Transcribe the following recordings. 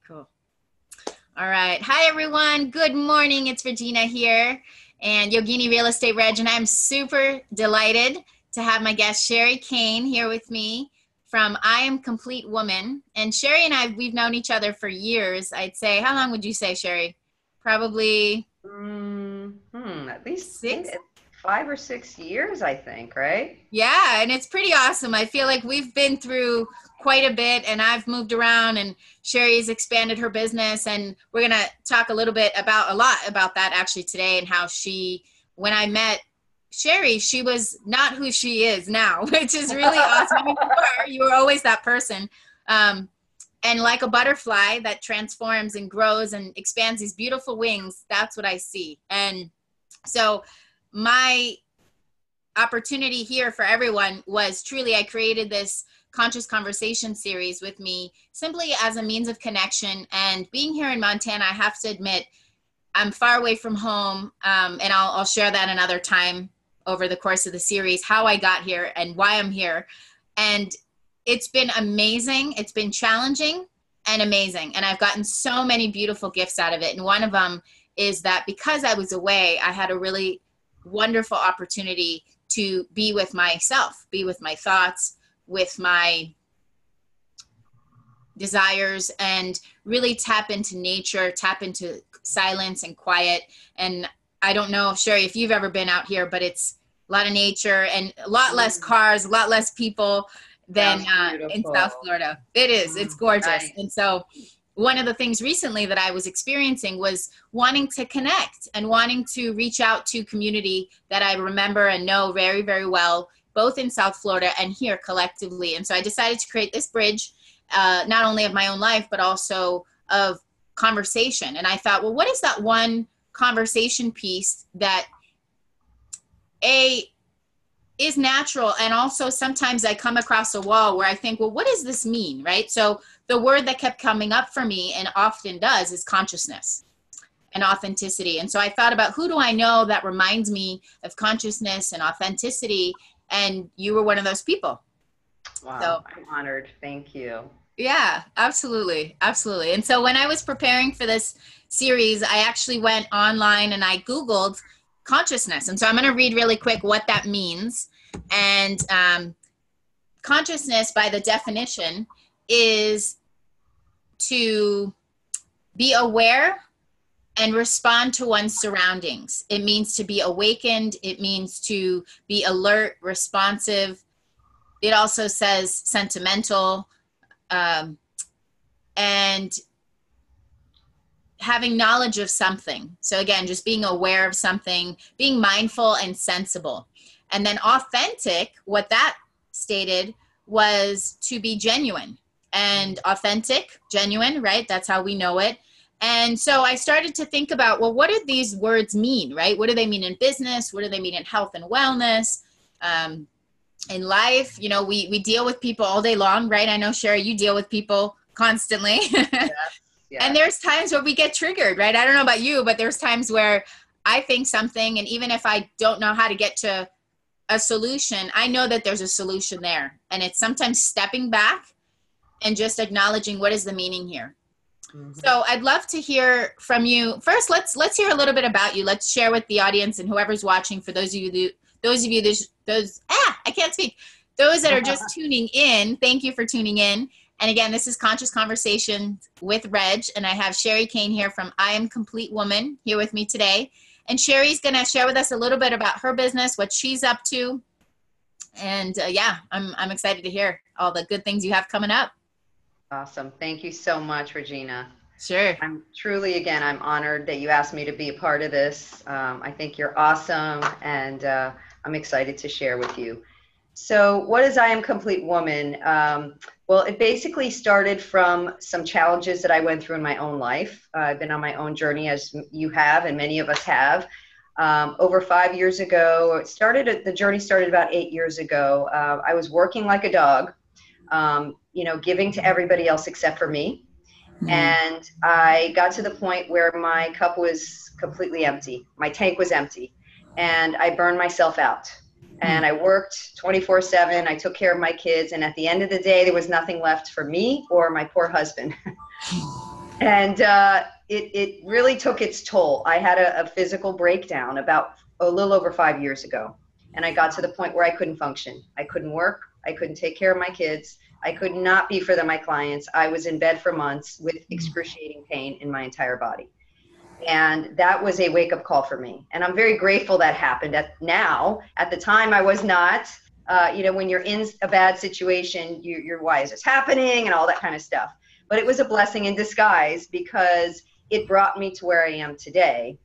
Cool. All right. Hi, everyone. Good morning. It's Regina here and Yogini Real Estate Reg, and I'm super delighted to have my guest Sherry Kane here with me from I Am Complete Woman. And Sherry and I, we've known each other for years. I'd say, how long would you say, Sherry? Probably At least 6. 5 or 6 years, I think, right? Yeah, and it's pretty awesome. I feel like we've been through quite a bit, and I've moved around, and Sherry's expanded her business, and we're going to talk a lot about that actually today, and how when I met Sherry, she was not who she is now, which is really awesome. I mean, you were always that person. And like a butterfly that transforms and grows and expands these beautiful wings, that's what I see. And so my opportunity here for everyone was truly, I created this conscious conversation series with me simply as a means of connection. And being here in Montana, I have to admit, I'm far away from home. And I'll share that another time over the course of the series, how I got here and why I'm here. And it's been amazing. It's been challenging and amazing. And I've gotten so many beautiful gifts out of it. And one of them is that because I was away, I had a really wonderful opportunity to be with myself, be with my thoughts, with my desires, and really tap into nature, tap into silence and quiet. And I don't know, Sherry, if you've ever been out here, but it's a lot of nature and a lot less cars, a lot less people than in South Florida. It is. It's gorgeous. Nice. And so one of the things recently that I was experiencing was wanting to connect and wanting to reach out to community that I remember and know very, very well, both in South Florida and here collectively. And so I decided to create this bridge, not only of my own life, but also of conversation. And I thought, well, what is that one conversation piece that is natural, and also sometimes I come across a wall where I think, well, what does this mean, right? So the word that kept coming up for me, and often does, is consciousness and authenticity. And so I thought about, who do I know that reminds me of consciousness and authenticity? And you were one of those people. Wow, so, I'm honored. Thank you. Yeah, absolutely. Absolutely. And so when I was preparing for this series, I actually went online and I Googled consciousness. And so I'm going to read really quick what that means. And consciousness, by the definition, is to be aware and respond to one's surroundings. It means to be awakened. It means to be alert, responsive. It also says sentimental, and having knowledge of something. So again, just being aware of something, being mindful and sensible. And then authentic, what that stated was to be genuine. And authentic, genuine, right? That's how we know it. And so I started to think about, well, what do these words mean, right? What do they mean in business? What do they mean in health and wellness? In life, you know, we deal with people all day long, right? I know, Sherry, you deal with people constantly. Yeah. And there's times where we get triggered, right? I don't know about you, but there's times where I think something, and even if I don't know how to get to a solution, I know that there's a solution there. And it's sometimes stepping back and just acknowledging, what is the meaning here? Mm-hmm. So I'd love to hear from you. First, let's hear a little bit about you. Let's share with the audience and whoever's watching, for those that are just tuning in, thank you for tuning in. And again, this is Conscious Conversations with Reg, and I have Sherry Kane here from I Am Complete Woman here with me today. And Sherry's going to share with us a little bit about her business, what she's up to. And yeah, I'm excited to hear all the good things you have coming up. Awesome. Thank you so much, Regina. Sure. I'm honored that you asked me to be a part of this. I think you're awesome, and I'm excited to share with you. So what is I Am Complete Woman? Well, it basically started from some challenges that I went through in my own life. I've been on my own journey, as you have, and many of us have. Over 5 years ago, the journey started about 8 years ago. I was working like a dog, giving to everybody else except for me. Mm-hmm. And I got to the point where my cup was completely empty. My tank was empty, and I burned myself out. And I worked 24/7. I took care of my kids. And at the end of the day, there was nothing left for me or my poor husband. And it really took its toll. I had a physical breakdown about a little over 5 years ago. And I got to the point where I couldn't function. I couldn't work. I couldn't take care of my kids. I could not be for my clients. I was in bed for months with excruciating pain in my entire body. And that was a wake up call for me. And I'm very grateful that happened now. At the time, I was not. When you're in a bad situation, you're why is this happening and all that kind of stuff. But it was a blessing in disguise because it brought me to where I am today.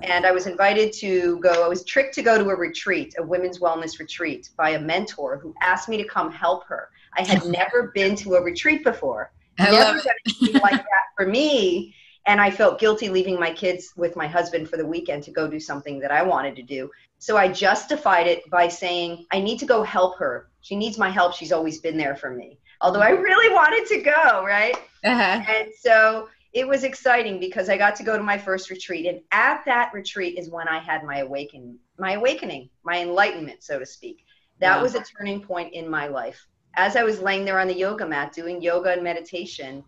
And I was invited to go, I was tricked to go to a retreat, a women's wellness retreat by a mentor who asked me to come help her. I had never been to a retreat before. I Never love done anything like that for me. And I felt guilty leaving my kids with my husband for the weekend to go do something that I wanted to do. So I justified it by saying, I need to go help her. She needs my help. She's always been there for me. Although I really wanted to go, right? Uh-huh. And so it was exciting because I got to go to my first retreat. And at that retreat is when I had my awakening, my enlightenment, so to speak. That was a turning point in my life. As I was laying there on the yoga mat doing yoga and meditation,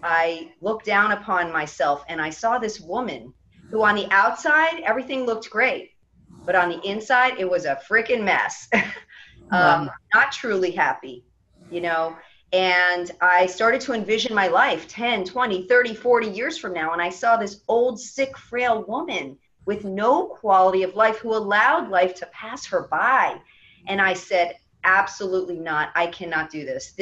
I looked down upon myself and I saw this woman who on the outside, everything looked great. But on the inside, it was a freaking mess. Not truly happy, And I started to envision my life 10, 20, 30, 40 years from now. And I saw this old, sick, frail woman with no quality of life who allowed life to pass her by. And I said, absolutely not. I cannot do this.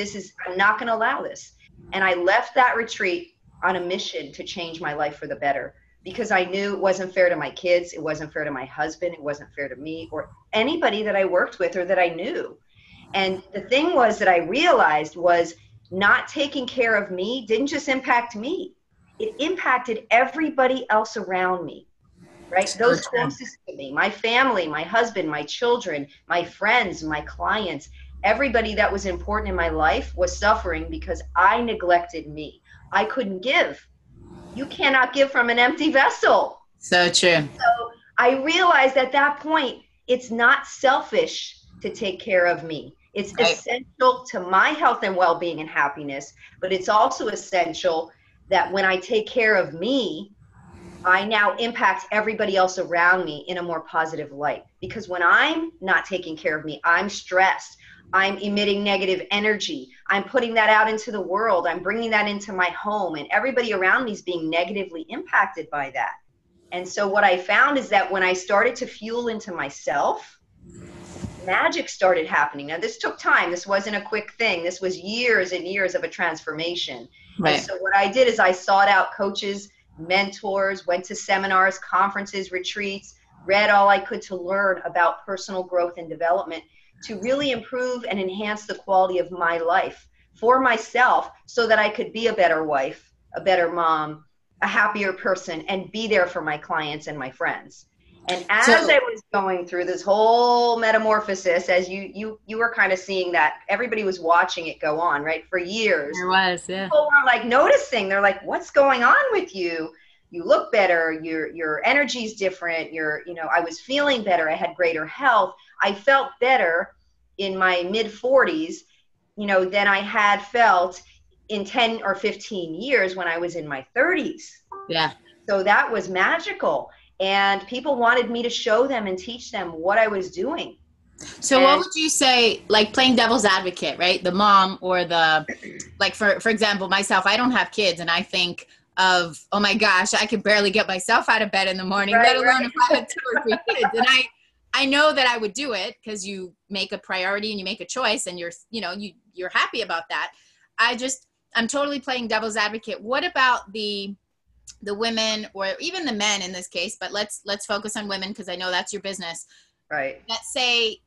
I'm not going to allow this. And I left that retreat on a mission to change my life for the better because I knew it wasn't fair to my kids. It wasn't fair to my husband. It wasn't fair to me or anybody that I worked with or that I knew. And the thing was that I realized was not taking care of me didn't just impact me. It impacted everybody else around me, right? Those closest to me, my family, my husband, my children, my friends, my clients. Everybody that was important in my life was suffering because I neglected me. I couldn't give. You cannot give from an empty vessel. So true. So I realized at that point, it's not selfish to take care of me. It's essential to my health and well-being and happiness, but it's also essential that when I take care of me, I now impact everybody else around me in a more positive light. Because when I'm not taking care of me, I'm stressed. I'm emitting negative energy. I'm putting that out into the world. I'm bringing that into my home, and everybody around me is being negatively impacted by that. And so what I found is that when I started to fuel into myself, magic started happening. Now, this took time. This wasn't a quick thing. This was years and years of a transformation. Right. And so what I did is I sought out coaches, mentors, went to seminars, conferences, retreats, read all I could to learn about personal growth and development to really improve and enhance the quality of my life for myself so that I could be a better wife, a better mom, a happier person, and be there for my clients and my friends. And as I was going through this whole metamorphosis, as you were kind of seeing that, everybody was watching it go on, right, for years. There was, yeah. People were like noticing, they're like, what's going on with you? You look better, your energy's different, I was feeling better, I had greater health. I felt better in my mid 40s, than I had felt in 10 or 15 years when I was in my 30s. Yeah. So that was magical. And people wanted me to show them and teach them what I was doing. So what would you say, like playing devil's advocate, right? The mom or like for example, myself, I don't have kids and I think of, oh my gosh, I could barely get myself out of bed in the morning, let alone if I had 2 or 3 kids. And I know that I would do it because you make a priority and you make a choice and you're happy about that. I'm totally playing devil's advocate. What about the women or even the men in this case, but let's focus on women because I know that's your business. Right. That say,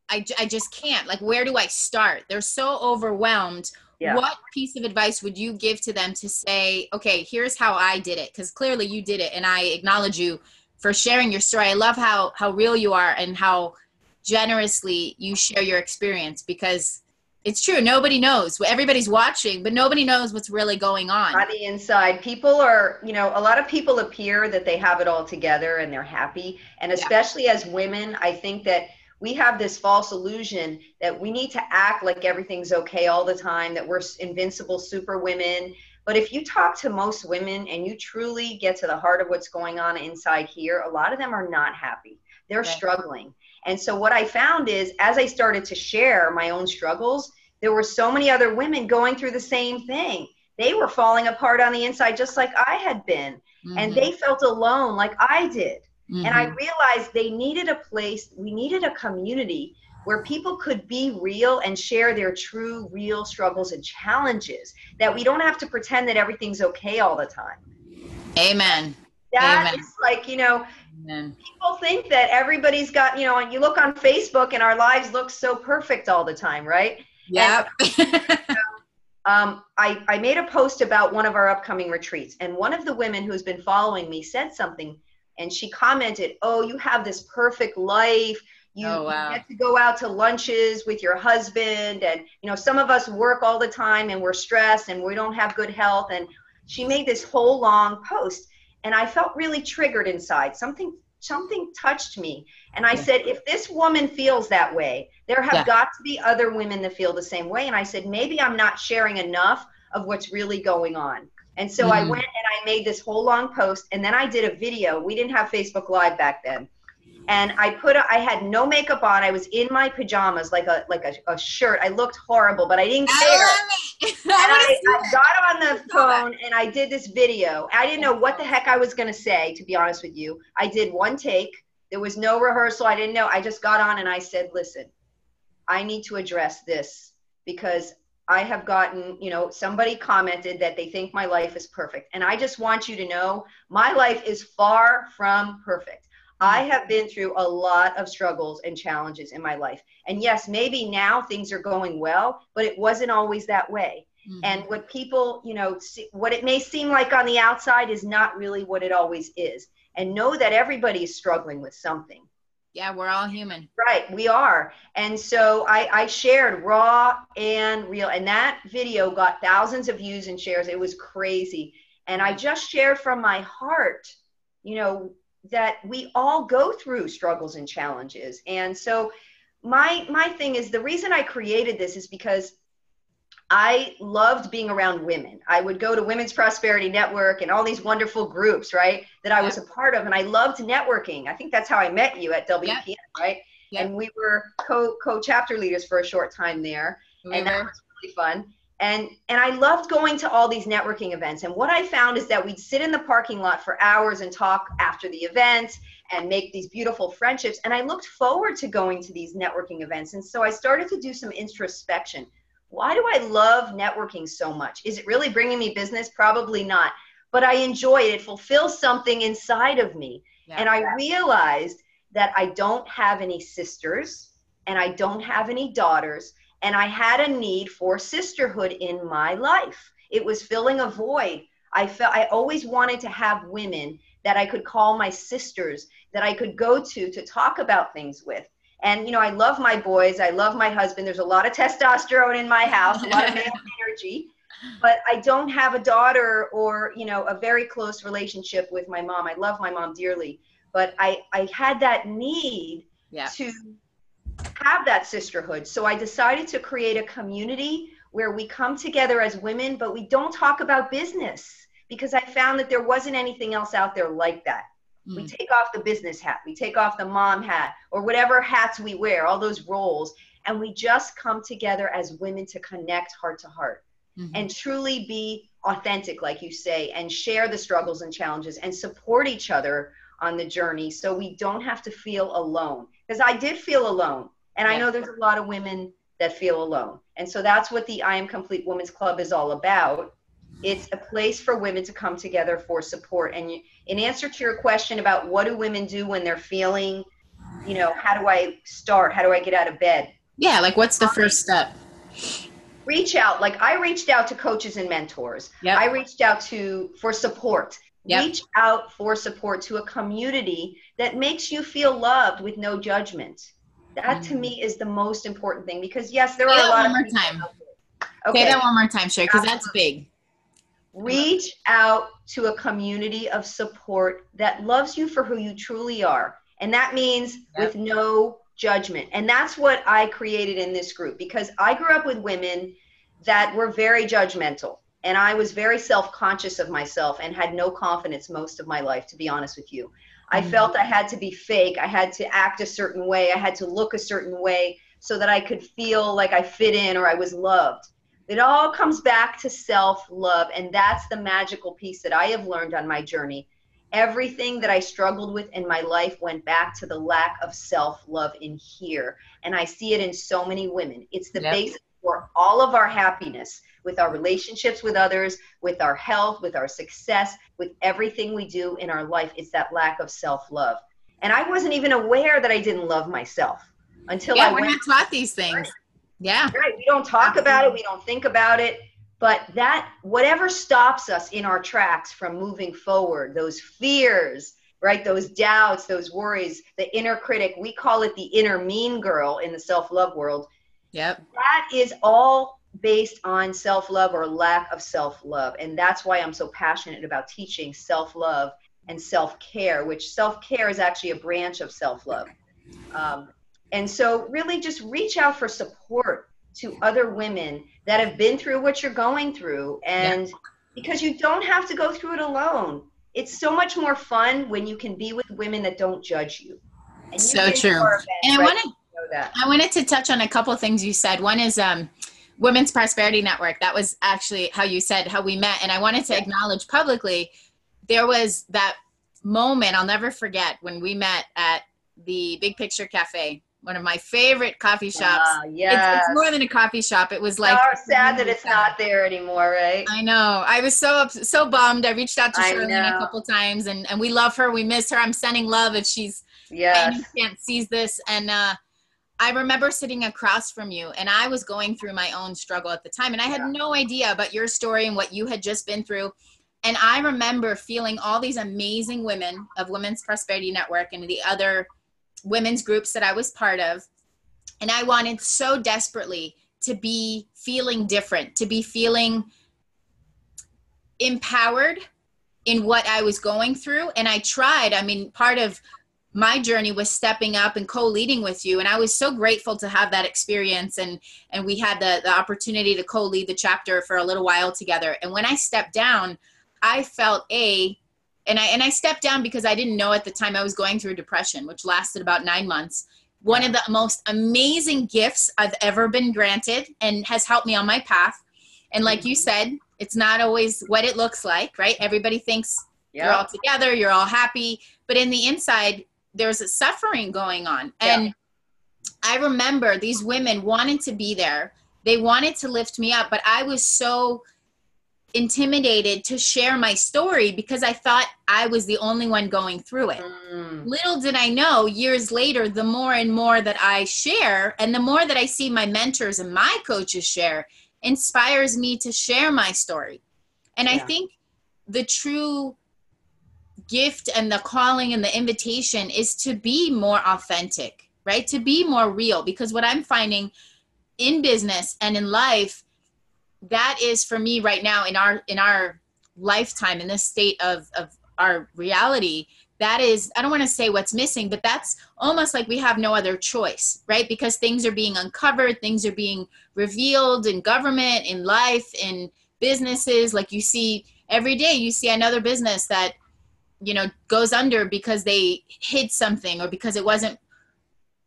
I just can't. Like, where do I start? They're so overwhelmed. Yeah. What piece of advice would you give to them to say, okay, here's how I did it? Because clearly you did it, and I acknowledge you for sharing your story. I love how real you are and how generously you share your experience, because it's true. Nobody knows. Everybody's watching, but nobody knows what's really going on. On the inside, people are, a lot of people appear that they have it all together and they're happy. And especially as women, I think that we have this false illusion that we need to act like everything's okay all the time, that we're invincible super women. But if you talk to most women and you truly get to the heart of what's going on inside here, a lot of them are not happy. They're struggling. And so what I found is, as I started to share my own struggles, there were so many other women going through the same thing. They were falling apart on the inside just like I had been. And they felt alone like I did. And I realized they needed a place, we needed a community where people could be real and share their true, real struggles and challenges, that we don't have to pretend that everything's okay all the time. Amen. That is like, you know, people think that everybody's got, you know, and you look on Facebook and our lives look so perfect all the time, right? Yep. I made a post about one of our upcoming retreats, and one of the women who's been following me said something, and she commented, "Oh, you have this perfect life. You get to go out to lunches with your husband, and you know, some of us work all the time and we're stressed and we don't have good health." And she made this whole long post, and I felt really triggered inside. Something touched me, and I said, if this woman feels that way, there have got to be other women that feel the same way. And I said, maybe I'm not sharing enough of what's really going on. And so I went and I made this whole long post, and then I did a video. We didn't have Facebook Live back then. And I had no makeup on. I was in my pajamas, like a shirt. I looked horrible, but I didn't care. I love it. And I got on the phone and I did this video. I didn't know what the heck I was going to say, to be honest with you. I did one take. There was no rehearsal. I didn't know. I just got on and I said, listen, I need to address this because I have gotten, you know, somebody commented that they think my life is perfect. And I just want you to know my life is far from perfect. I have been through a lot of struggles and challenges in my life. And yes, maybe now things are going well, but it wasn't always that way. And what people, you know, what it may seem like on the outside is not really what it always is. And know that everybody is struggling with something. Yeah, we're all human. Right, we are. And so I shared raw and real, and that video got thousands of views and shares. It was crazy. And I just shared from my heart, you know, that we all go through struggles and challenges. And so my thing is, the reason I created this is because I loved being around women. I would go to Women's Prosperity Network and all these wonderful groups, right, that I was a part of. And I loved networking. I think that's how I met you at WPN, right? And we were co-chapter leaders for a short time there. And that was really fun. And I loved going to all these networking events. And what I found is that we'd sit in the parking lot for hours and talk after the events and make these beautiful friendships. And I looked forward to going to these networking events. And so I started to do some introspection. Why do I love networking so much? Is it really bringing me business? Probably not. But I enjoy it. It fulfills something inside of me. And I realized that I don't have any sisters and I don't have any daughters. And I had a need for sisterhood in my life. It was filling a void. I always wanted to have women that I could call my sisters, that I could go to talk about things with. And, you know, I love my boys. I love my husband. There's a lot of testosterone in my house, a lot of male energy. But I don't have a daughter or, you know, a very close relationship with my mom. I love my mom dearly. But I had that need to have that sisterhood. So I decided to create a community where we come together as women, but we don't talk about business, because I found that there wasn't anything else out there like that. We take off the business hat, we take off the mom hat, or whatever hats we wear, all those roles, and we just come together as women to connect heart to heart and truly be authentic, like you say, and share the struggles and challenges and support each other on the journey, so we don't have to feel alone. Because I did feel alone. And I know there's a lot of women that feel alone. And so that's what the I Am Complete Women's Club is all about. It's a place for women to come together for support. And in answer to your question about what do women do when they're feeling, you know, how do I start? How do I get out of bed? Yeah, like what's the first step? Reach out. Like I reached out to coaches and mentors. I reached out for support. Reach out for support to a community that makes you feel loved with no judgment. That to me is the most important thing, because yes, there are a lot of people. Say that one more time, Sherry, because that's big. Reach out to a community of support that loves you for who you truly are. And that means with no judgment. And that's what I created in this group, because I grew up with women that were very judgmental. And I was very self-conscious of myself and had no confidence most of my life, to be honest with you. I felt I had to be fake. I had to act a certain way. I had to look a certain way so that I could feel like I fit in or I was loved. It all comes back to self-love, and that's the magical piece that I have learned on my journey. Everything that I struggled with in my life went back to the lack of self-love in here, and I see it in so many women. It's the basis for all of our happiness, with our relationships with others, with our health, with our success, with everything we do in our life. It's that lack of self-love. And I wasn't even aware that I didn't love myself until I we're went. not taught these things. Right. Yeah. Right. We don't talk about it. We don't think about it. But that, whatever stops us in our tracks from moving forward, those fears, right? Those doubts, those worries, the inner critic, we call it the inner mean girl in the self-love world. Yep. That is all based on self-love or lack of self-love. And that's why I'm so passionate about teaching self-love and self-care, which self-care is actually a branch of self-love. And so really just reach out for support to other women that have been through what you're going through. And because you don't have to go through it alone. It's so much more fun when you can be with women that don't judge you. And so true. And I wanted to touch on a couple of things you said. One is Women's Prosperity Network. That was actually how you said how we met. And I wanted to acknowledge publicly, there was that moment I'll never forget when we met at the Big Picture Cafe, one of my favorite coffee shops. It's more than a coffee shop. It was like sad that it's not there anymore, right? I know. I was so bummed. I reached out to Charlene a couple times, and we love her. We miss her. I'm sending love if she's can't sees this. And I remember sitting across from you, and I was going through my own struggle at the time, and I had no idea about your story and what you had just been through. And I remember feeling all these amazing women of Women's Prosperity Network and the other women's groups that I was part of. And I wanted so desperately to be feeling different, to be feeling empowered in what I was going through. And I tried. I mean, part of my journey was stepping up and co-leading with you. And I was so grateful to have that experience. And we had the opportunity to co-lead the chapter for a little while together. And when I stepped down, I felt and I stepped down because I didn't know at the time I was going through depression, which lasted about 9 months. One of the most amazing gifts I've ever been granted and has helped me on my path. And like you said, it's not always what it looks like, right? Everybody thinks you're all together, you're all happy, but in the inside, there's a suffering going on. And I remember these women wanted to be there. They wanted to lift me up, but I was so intimidated to share my story because I thought I was the only one going through it. Little did I know, years later, the more and more that I share and the more that I see my mentors and my coaches share inspires me to share my story. And I think the true gift and the calling and the invitation is to be more authentic, right? To be more real, because what I'm finding in business and in life, that is for me right now in our lifetime, in this state of our reality, that is, I don't want to say what's missing, but that's almost like we have no other choice, right? Because things are being uncovered, things are being revealed in government, in life, in businesses. Like you see every day, you see another business that, you know, goes under because they hid something or because it wasn't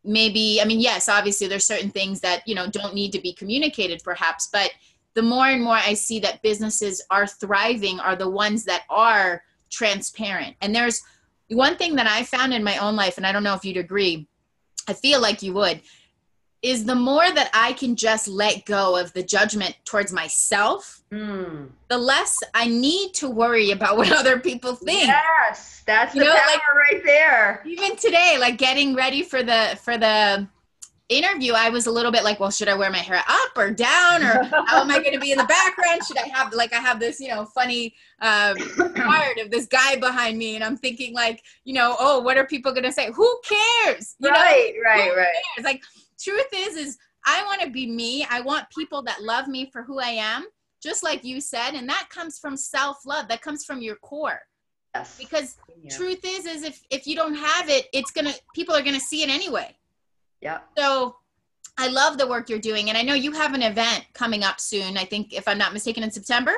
maybe, I mean, yes, obviously there's certain things that, you know, don't need to be communicated perhaps, but the more and more I see that businesses are thriving are the ones that are transparent. And there's one thing that I found in my own life, and I don't know if you'd agree, I feel like you would, is the more that I can just let go of the judgment towards myself, the less I need to worry about what other people think. Yes, that's the power right there. Even today, like getting ready for the interview, I was a little bit like, well, should I wear my hair up or down, or how am I going to be in the background? Should I have, like, I have this, you know, funny part of this guy behind me, and I'm thinking like, you know, oh, what are people going to say? Who cares? You know? Right. Like, truth is I want to be me. I want people that love me for who I am, just like you said, and that comes from self-love. That comes from your core. Yes. Because truth is if you don't have it, people are going to see it anyway. Yeah. So I love the work you're doing. And I know you have an event coming up soon. I think, if I'm not mistaken, in September.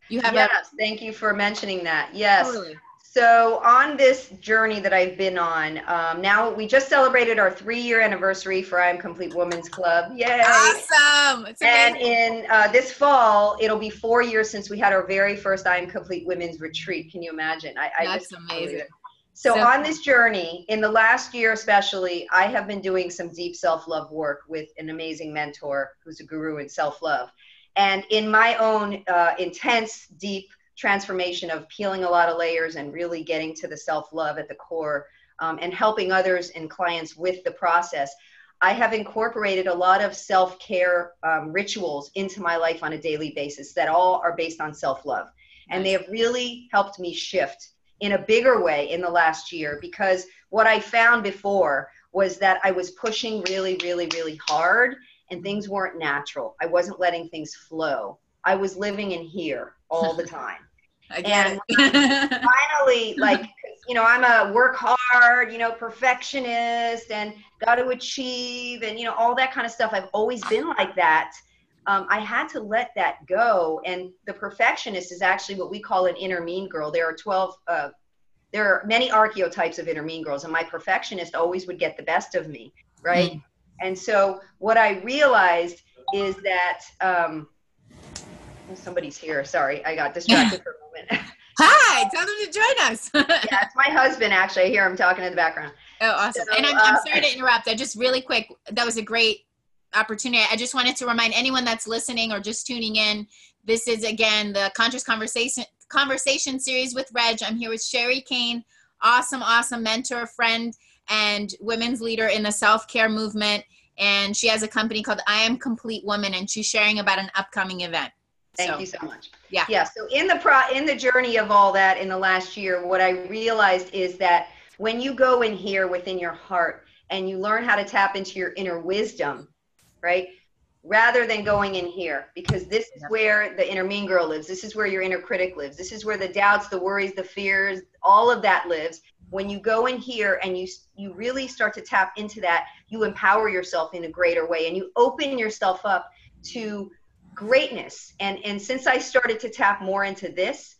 You have Yes, thank you for mentioning that. Yes. totally. So on this journey that I've been on, now we just celebrated our 3-year anniversary for I Am Complete Women's Club. Yay! Awesome. It's And amazing. in this fall, it'll be 4 years since we had our very first I Am Complete Women's Retreat. Can you imagine? I just That's can't believe amazing. it. So So on this journey, in the last year especially, I have been doing some deep self-love work with an amazing mentor who's a guru in self-love. And in my own intense, deep transformation of peeling a lot of layers and really getting to the self-love at the core, and helping others and clients with the process, I have incorporated a lot of self-care rituals into my life on a daily basis that all are based on self-love. And they nice. have really helped me shift in a bigger way in the last year, because what I found before was that I was pushing really, really, really hard and things weren't natural. I wasn't letting things flow. I was living in here all the time. I get And it. finally, like, I'm a work hard, perfectionist and got to achieve and, all that kind of stuff. I've always been like that. I had to let that go. And the perfectionist is actually what we call an inner mean girl. There are many archetypes of inner mean girls, and my perfectionist always would get the best of me, right? Mm. And so what I realized is that, somebody's here. Sorry, I got distracted for a moment. Hi, tell them to join us. Yeah, it's my husband, actually. I hear him talking in the background. Oh, awesome. So, And I'm sorry to interrupt. I just really quick, that was a great opportunity. I just wanted to remind anyone that's listening or just tuning in, this is, again, the Conscious Conversation series with Reg. I'm here with Sherry Kane, awesome, awesome mentor, friend, and women's leader in the self-care movement. And she has a company called I Am Complete Woman, and she's sharing about an upcoming event. Thank you so much. Yeah. Yeah. So in the journey of all that in the last year, what I realized is that when you go in here within your heart and you learn how to tap into your inner wisdom, right? Rather than going in here, because this is where the inner mean girl lives. This is where your inner critic lives. This is where the doubts, the worries, the fears, all of that lives. When you go in here and you really start to tap into that, you empower yourself in a greater way and you open yourself up to greatness. And since I started to tap more into this,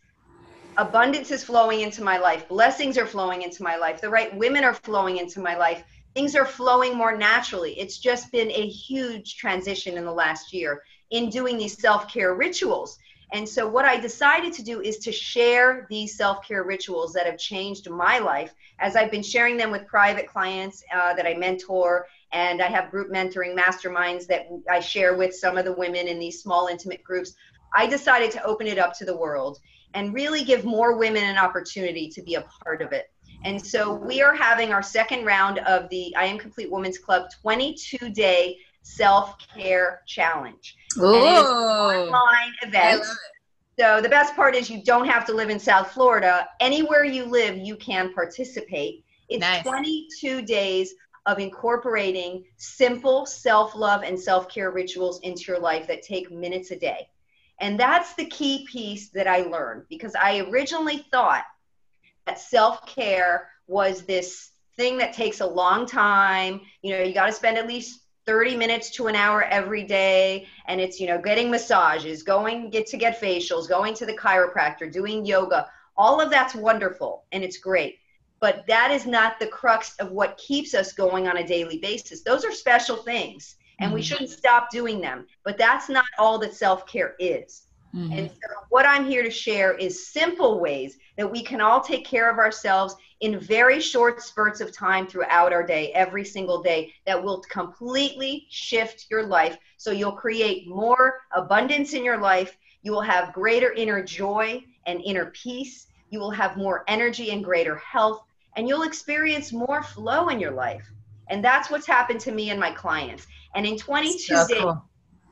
abundance is flowing into my life. Blessings are flowing into my life. The right women are flowing into my life. Things are flowing more naturally. It's just been a huge transition in the last year in doing these self-care rituals. And so what I decided to do is to share these self-care rituals that have changed my life as I've been sharing them with private clients that I mentor. And I have group mentoring masterminds that I share with some of the women in these small, intimate groups. I decided to open it up to the world and really give more women an opportunity to be a part of it. And so we are having our second round of the I Am Complete Women's Club 22-day self-care challenge. Ooh, and it is an online event. I love it. So the best part is you don't have to live in South Florida. Anywhere you live, you can participate. It's Nice. 22 days of incorporating simple self-love and self-care rituals into your life that take minutes a day. And that's the key piece that I learned, because I originally thought that self-care was this thing that takes a long time. You got to spend at least 30 minutes to an hour every day. And it's, getting massages, get facials, going to the chiropractor, doing yoga. All of that's wonderful and it's great. But that is not the crux of what keeps us going on a daily basis. Those are special things and we shouldn't stop doing them. But that's not all that self-care is. Mm-hmm. And so what I'm here to share is simple ways that we can all take care of ourselves in very short spurts of time throughout our day, every single day, that will completely shift your life. So you'll create more abundance in your life. You will have greater inner joy and inner peace. You will have more energy and greater health, and you'll experience more flow in your life. And that's what's happened to me and my clients. And in 22 days,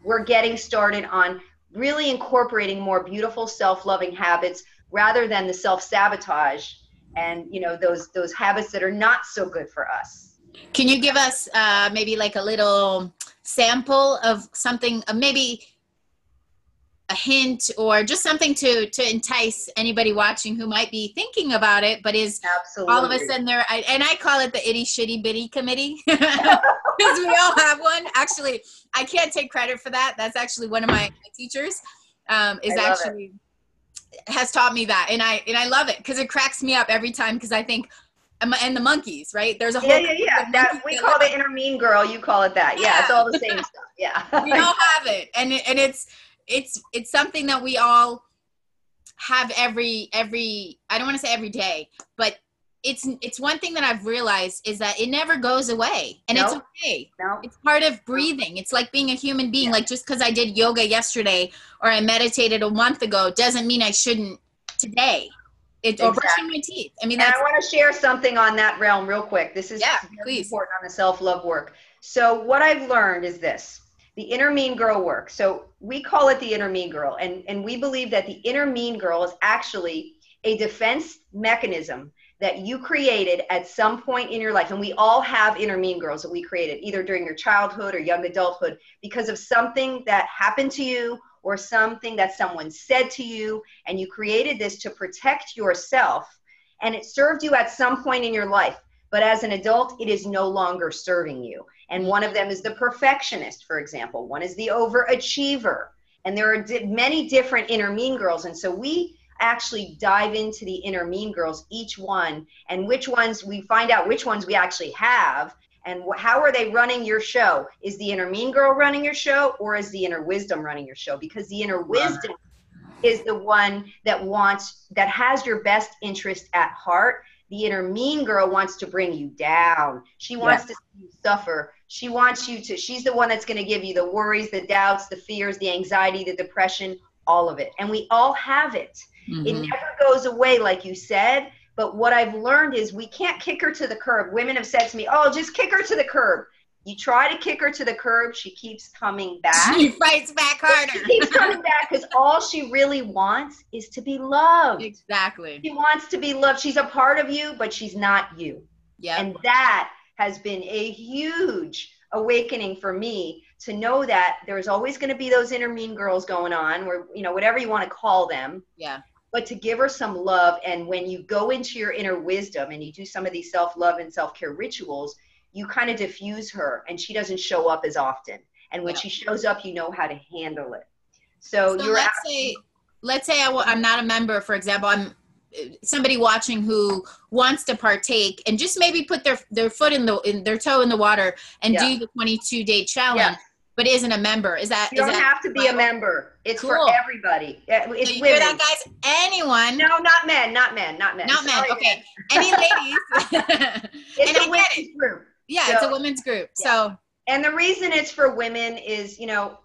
we're getting started on really incorporating more beautiful self-loving habits rather than the self-sabotage and those habits that are not so good for us. Can you give us maybe like a little sample of something, maybe a hint or just something to entice anybody watching who might be thinking about it, but is Absolutely. All of a sudden there, and I call it the itty shitty bitty committee because we all have one. Actually, I can't take credit for that. That's actually one of my teachers is actually has taught me that. And I love it because it cracks me up every time. Cause I think, and the monkeys, right? There's a whole, that we call the inner mean girl. You call it that. Yeah. It's all the same stuff. Yeah. We all have it. And it's something that we all have every, I don't want to say every day, but it's one thing that I've realized is that it never goes away, and it's okay. It's part of breathing. It's like being a human being. Like just because I did yoga yesterday or I meditated a month ago doesn't mean I shouldn't today. Or brushing my teeth. I mean, and I want to share something on that realm real quick. This is very important on the self-love work. So what I've learned is this, the inner mean girl work. So we call it the inner mean girl, and we believe that the inner mean girl is actually a defense mechanism that you created at some point in your life. And we all have inner mean girls that we created either during your childhood or young adulthood because of something that happened to you or something that someone said to you, and you created this to protect yourself, and it served you at some point in your life. But as an adult, it is no longer serving you. And one of them is the perfectionist, for example. One is the overachiever. And there are many different inner mean girls. And so we actually dive into the inner mean girls, each one, and which ones we find out which ones we actually have, and how are they running your show. Is the inner mean girl running your show, or is the inner wisdom running your show? Because the inner wisdom is the one that has your best interest at heart. The inner mean girl wants to bring you down. She wants to see you suffer. She wants you to, she's the one that's going to give you the worries, the doubts, the fears, the anxiety, the depression, all of it. And we all have it. It never goes away, like you said. But what I've learned is we can't kick her to the curb. Women have said to me, oh, just kick her to the curb. You try to kick her to the curb, she keeps coming back. She fights back harder. She keeps coming back because all she really wants is to be loved. Exactly. She wants to be loved. She's a part of you, but she's not you. Yeah. And that has been a huge awakening for me, to know that there's always going to be those inner mean girls going on, or, you know, whatever you want to call them. Yeah. But to give her some love. And when you go into your inner wisdom and you do some of these self-love and self-care rituals, you kind of diffuse her, and she doesn't show up as often. And when she shows up, you know how to handle it. So you're let's say I'm not a member, for example. I'm somebody watching who wants to partake and just maybe put their foot in their toe in the water and do the 22-day challenge. But isn't a member. Is that? You don't have to be a member. It's for everybody. It's so you women. hear that, guys? Anyone? No, not men. Not men. Not men. Okay. Any ladies? It's a women's group. Yeah, so, it's a women's group. Yeah. So. And the reason it's for women is, you know,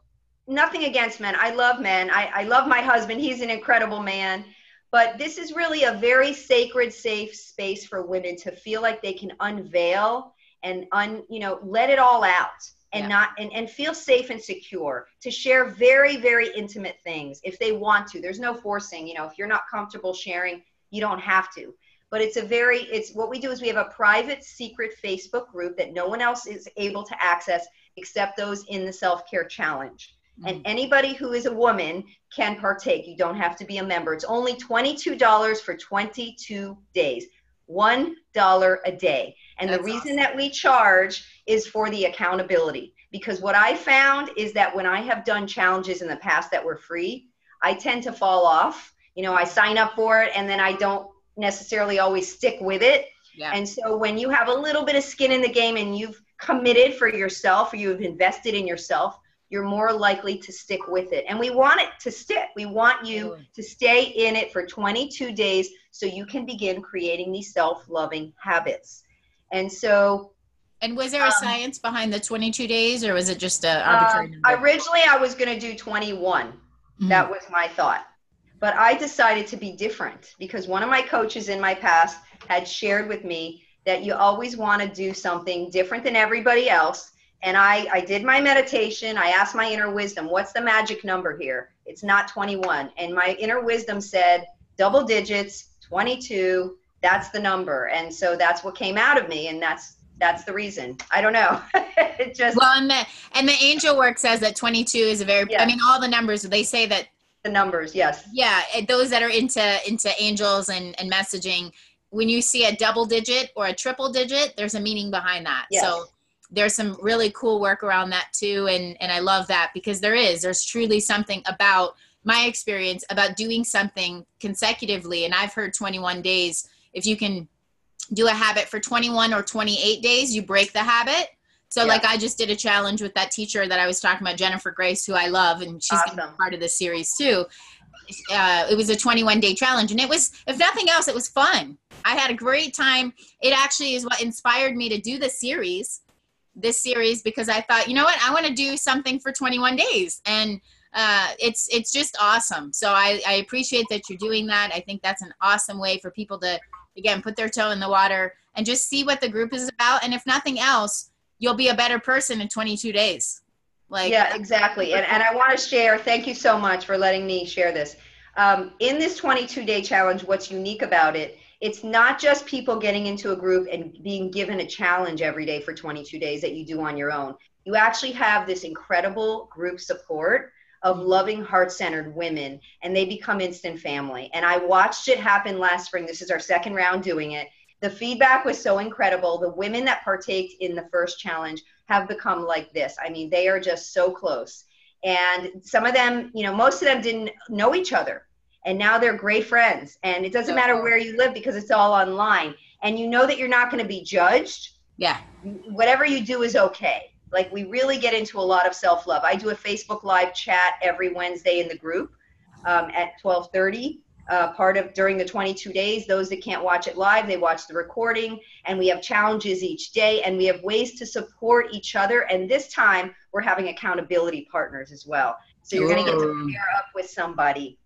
nothing against men. I love men. I love my husband. He's an incredible man. But this is really a very sacred, safe space for women to feel like they can unveil and let it all out. And and feel safe and secure to share very, very intimate things if they want to. There's no forcing. You know, if you're not comfortable sharing, you don't have to. But it's what we do is we have a private, secret Facebook group that no one else is able to access except those in the self-care challenge. And anybody who is a woman can partake. You don't have to be a member. It's only $22 for 22 days. $1 a day. And the reason that we charge is for the accountability. Because what I found is that when I have done challenges in the past that were free, I tend to fall off. You know, I sign up for it and then I don't necessarily always stick with it. Yeah. And so when you have a little bit of skin in the game and you've committed for yourself, or you've invested in yourself, you're more likely to stick with it. And we want it to stick. We want you to stay in it for 22 days so you can begin creating these self-loving habits. And so... And was there a science behind the 22 days, or was it just an arbitrary number? Originally, I was going to do 21. That was my thought. But I decided to be different because one of my coaches in my past had shared with me that you always want to do something different than everybody else. And I did my meditation. I asked my inner wisdom, what's the magic number here? It's not 21. And my inner wisdom said, double digits, 22, that's the number. And so that's what came out of me. And that's the reason. I don't know. It just. Well, and the angel work says that 22 is a very, I mean, all the numbers, they say that. The numbers, yes. Yeah. Those that are into angels and messaging, when you see a double digit or a triple digit, there's a meaning behind that. Yes. So there's some really cool work around that too. And I love that because there's truly something about my experience about doing something consecutively. And I've heard 21 days, if you can do a habit for 21 or 28 days, you break the habit. So like I just did a challenge with that teacher that I was talking about, Jennifer Grace, who I love, and she's Awesome. gonna be part of this series too. It was a 21-day challenge, and it was, if nothing else, it was fun. I had a great time. It actually is what inspired me to do this series because I thought, you know what, I want to do something for 21 days. And it's just awesome. So I appreciate that you're doing that. I think that's an awesome way for people to, again, put their toe in the water and just see what the group is about. And if nothing else, you'll be a better person in 22 days. Like, yeah, exactly. And I want to share, thank you so much for letting me share this. In this 22-day challenge, what's unique about it, it's not just people getting into a group and being given a challenge every day for 22 days that you do on your own. You actually have this incredible group support of loving, heart-centered women, and they become instant family. And I watched it happen last spring. This is our second round doing it. The feedback was so incredible. The women that partake in the first challenge have become like this. I mean, they are just so close. And some of them, you know, most of them didn't know each other. And now they're great friends. And it doesn't matter where you live because it's all online. And you know that you're not going to be judged. Yeah. Whatever you do is okay. Like, we really get into a lot of self-love. I do a Facebook Live chat every Wednesday in the group at 12:30. During the 22 days, those that can't watch it live, they watch the recording, and we have challenges each day, and we have ways to support each other. And this time we're having accountability partners as well. So you're going to get to pair up with somebody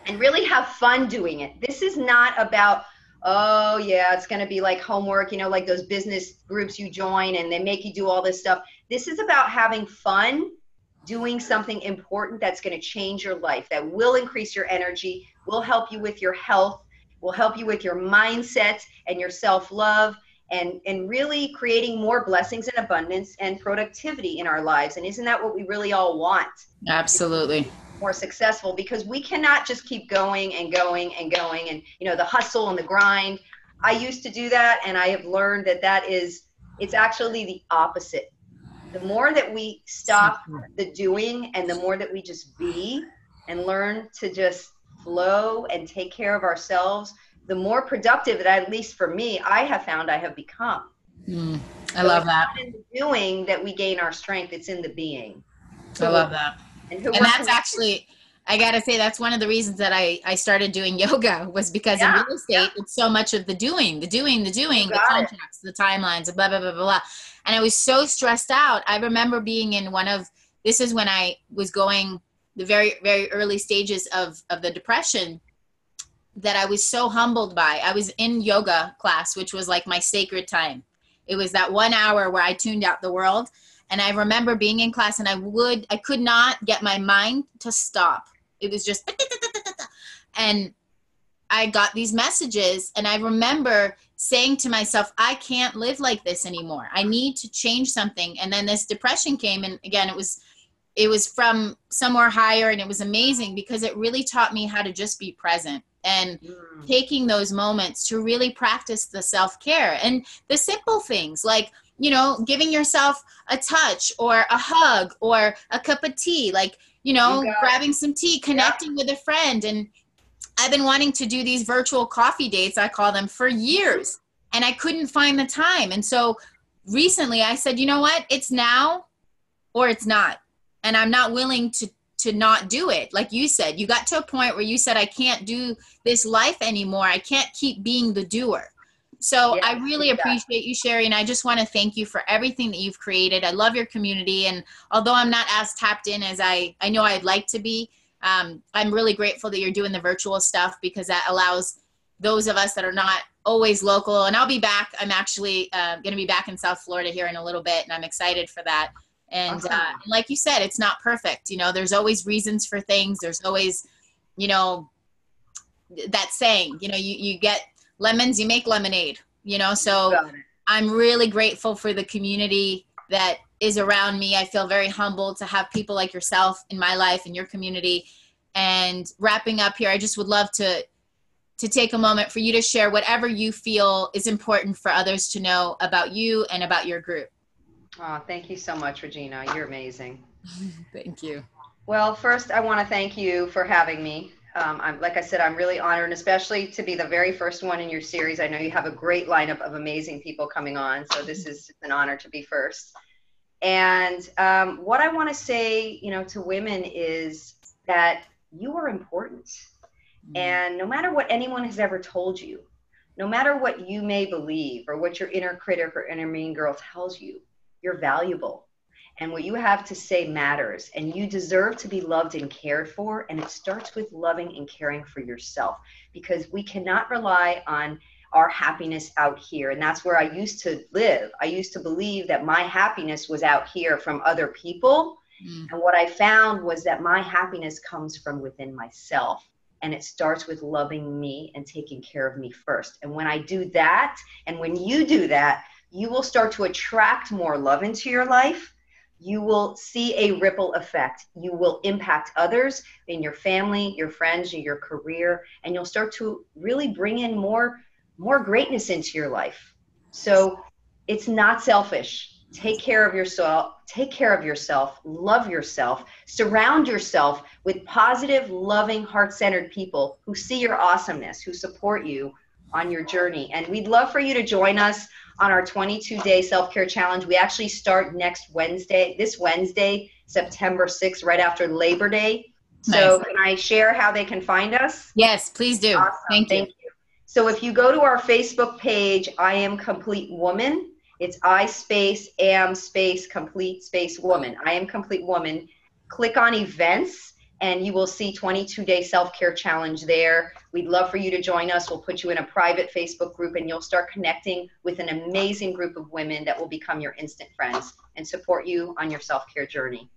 and really have fun doing it. This is not about, oh yeah, it's going to be like homework, you know, like those business groups you join and they make you do all this stuff. This is about having fun, doing something important that's going to change your life, that will increase your energy, will help you with your health, will help you with your mindset and your self-love, and really creating more blessings and abundance and productivity in our lives. And isn't that what we really all want? Absolutely. More successful, because we cannot just keep going and going and going, and, you know, the hustle and the grind. I used to do that, and I have learned that it's actually the opposite. The more that we stop the doing and the more that we just be and learn to just flow and take care of ourselves, the more productive that, at least for me, I have found I have become. I love that. It's not in the doing that we gain our strength, it's in the being. I love that. And that's actually, I got to say, that's one of the reasons that I started doing yoga, was because in real estate, it's so much of the doing, the contracts, the timelines, blah, blah, blah, blah, blah. And I was so stressed out. I remember being in this is when I was going the very, very early stages of the depression, that I was so humbled by. I was in yoga class, which was like my sacred time. It was that 1 hour where I tuned out the world. And I remember being in class, and I could not get my mind to stop. It was just, and I got these messages, and I remember saying to myself, I can't live like this anymore. I need to change something. And then this depression came, and again, it was from somewhere higher, and it was amazing because it really taught me how to just be present and taking those moments to really practice the self-care and the simple things like, you know, giving yourself a touch or a hug or a cup of tea, like, you know, grabbing some tea, connecting with a friend. And I've been wanting to do these virtual coffee dates, I call them, for years, and I couldn't find the time. And so recently I said, you know what, it's now or it's not. And I'm not willing to not do it. Like you said, you got to a point where you said, I can't do this life anymore. I can't keep being the doer. So I really appreciate you, Sherry, and I just want to thank you for everything that you've created. I love your community, and although I'm not as tapped in as I know I'd like to be, I'm really grateful that you're doing the virtual stuff, because that allows those of us that are not always local, and I'll be back. I'm actually going to be back in South Florida here in a little bit, and I'm excited for that. And awesome. Like you said, it's not perfect. You know, there's always reasons for things. There's always, you know, that saying, you know, you get lemons, you make lemonade, you know, so I'm really grateful for the community that is around me. I feel very humbled to have people like yourself in my life and your community. And wrapping up here, I just would love to take a moment for you to share whatever you feel is important for others to know about you and about your group. Oh, thank you so much, Regina. You're amazing. Thank you. Well, first, I want to thank you for having me. Like I said, I'm really honored, and especially to be the very first one in your series. I know you have a great lineup of amazing people coming on, so this is an honor to be first. And what I want to say, to women is that you are important. And no matter what anyone has ever told you, no matter what you may believe or what your inner critic or inner mean girl tells you, you're valuable. And what you have to say matters. And you deserve to be loved and cared for. And it starts with loving and caring for yourself, because we cannot rely on our happiness out here. And that's where I used to live. I used to believe that my happiness was out here from other people. And what I found was that my happiness comes from within myself. And it starts with loving me and taking care of me first. And when I do that, and when you do that, you will start to attract more love into your life. You will see a ripple effect. You will impact others in your family, your friends, your career, and you'll start to really bring in more greatness into your life. So it's not selfish. Take care of yourself. Take care of yourself. Love yourself. Surround yourself with positive, loving, heart-centered people who see your awesomeness, who support you on your journey. And we'd love for you to join us on our 22-day self-care challenge. We actually start this Wednesday, September 6th, right after Labor Day. So Can I share how they can find us? Yes, please do. Awesome. Thank you. So if you go to our Facebook page, I Am Complete Woman, it's I space am space complete space woman. I Am Complete Woman. Click on events and you will see 22-day self-care challenge there. We'd love for you to join us. We'll put you in a private Facebook group and you'll start connecting with an amazing group of women that will become your instant friends and support you on your self-care journey.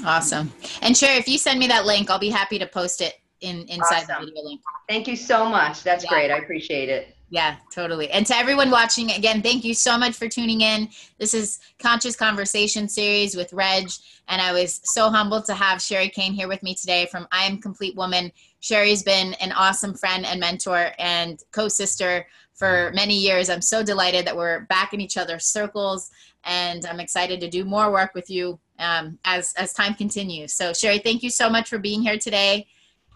Awesome. And Sherry, if you send me that link, I'll be happy to post it inside the video link. Thank you so much. That's great. I appreciate it. Yeah, totally. And to everyone watching, again, thank you so much for tuning in. This is Conscious Conversation series with Reg, and I was so humbled to have Sherry Kane here with me today from I Am Complete Woman. Sherry's been an awesome friend and mentor and co-sister for many years. I'm so delighted that we're back in each other's circles, and I'm excited to do more work with you as time continues. So Sherry, thank you so much for being here today.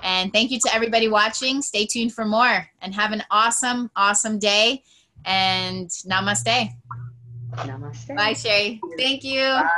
And thank you to everybody watching. Stay tuned for more and have an awesome, awesome day. And namaste. Namaste. Bye, Sherry. Thank you. Bye.